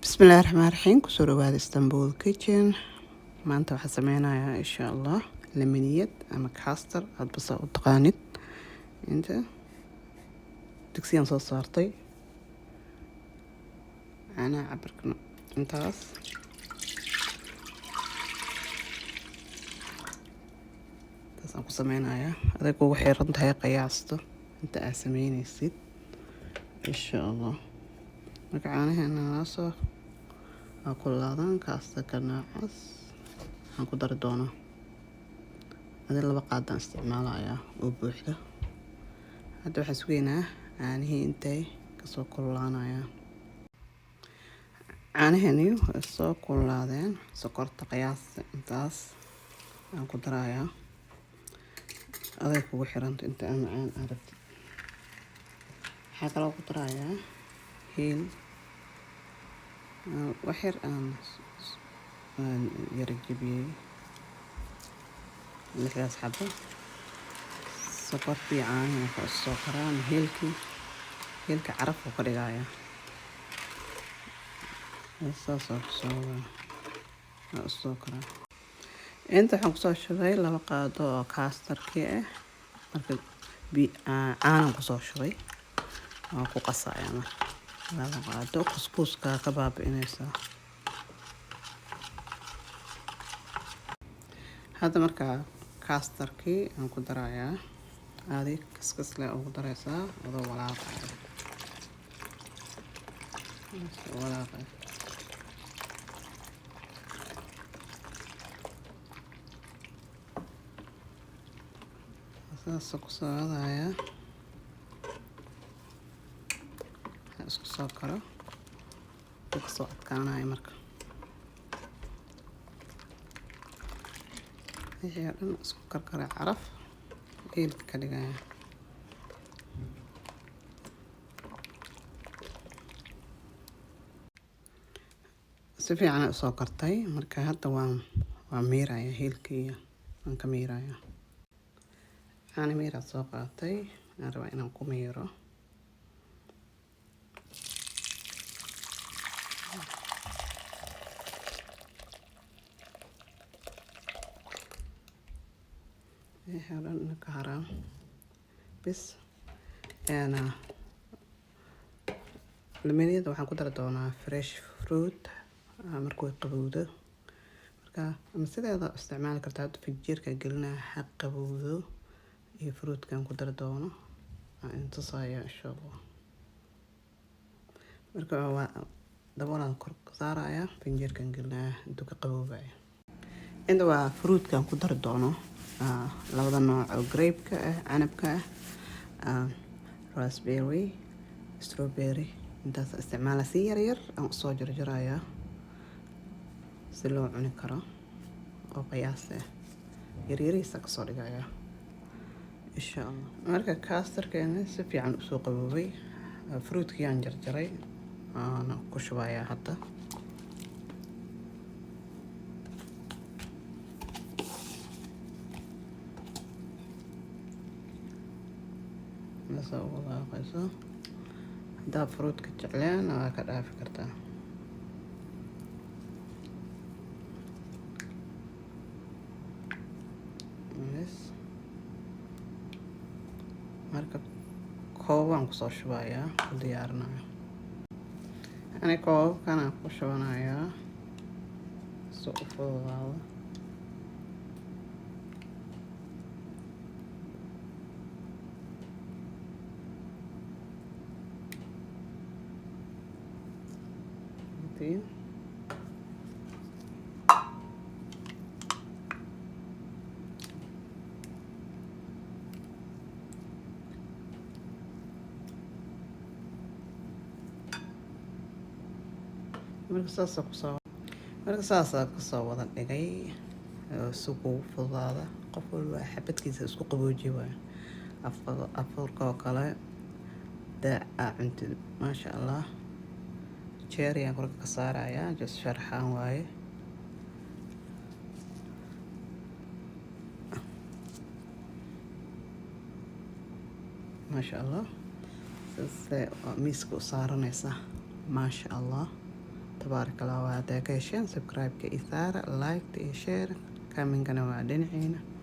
بسم الله الرحمن الرحيم كسور بعد اسطنبول كيتشن maanta waxaan sameynayaa insha allah laminiyad ama kaastar aad basa u taqaanid inta digsiyan soo saartay caanaha cabirkana intaas taasaan ku sameynayaa aday kugu xiran tahay qiyaasto inta aad sameynaysid insha allah marka caanaheena laasoo kulaadan kaastarka noocaas waxaan ku dari doonaa adii 2 qaadaan isticmaalayaa oo buuxda hadda waxaan sugeynaa caanihii intay kasoo kululaanayaan caanaheeni way soo kululaadeen sokorta qiyaasta intaas aan ku darayaa aday kugu xiranta inta aan macaan aad rabtid waxaa kaloo ku darayaa hiil wax yar aan yara jabiyey 6 xabo sokortii caanaha waxaa soo karaan heelka caraf oo ka dhigaya saasoo soo karaa inta waxaan kusoo shubay 2 qaado oo kaastarkii ah marka caanan kusoo shubay waan ku qasayaa marka 2 qaado kuskuuska ka baabi'inaysaa hadda markaa kaastarkii aan ku darayaa aadi kaskas leh ugu daraysaa adoo walaaqaya saasoo ku soo wadaya isku soo karo kasoo adkaanaya marka wixii oo dhan isku karkara caraf eelka ka dhigaya si fiican ay usoo kartay marka hadda waan miiraya heelkii waan ka miiraya caana miiraad soo qaatay aan rabaa inaan ku miiro هذا كهرباء بس أنا المنيد waxaan ku dari doonaa fresh fruit markuu qabowdo marka ama sideeda isticmaali kartaa fijiirka gelina xaq qabowdo iyo fruitkan ku dari doono inta saaya insha Allah marka waa daboolan kor saaraya fijiirkan gelina inta ka qabowbaya inta waa fruitkan ku dari doono labada nooc oo grape-ka ah canabka ah raspberry strawberry intaas isticmaala si yar yar aan soo jarjarayaa si loo cuni karo oo qiyaas ah yaryariisa ka soo dhigaya insha Allah marka kaastarkeena si fiican u soo qaboobay fruitkii aan jarjaray aan ku shubayaa hadda nasoo walaaqayso haddaa fruitka jecleen waa ka dhaafi kartaa marka koobaan kusoo shubayaa ku diyaarinayo ani koobabkanaan ku shubanayaa si u fududaado marka saasa kusoo wada dhigay si kugu fududaada qof walba xabadkiisa isku qabooji waayo afurka oo kale daaca cuntid maasha Allah cherry aan korka ka saarayaa just sharxaan waaye maasha Allah miiska u saaranaysa maasha Allah تبارك الله. وهذا كيشين سبسكرايب كإثارة لايك شير كامن قناة دينعينا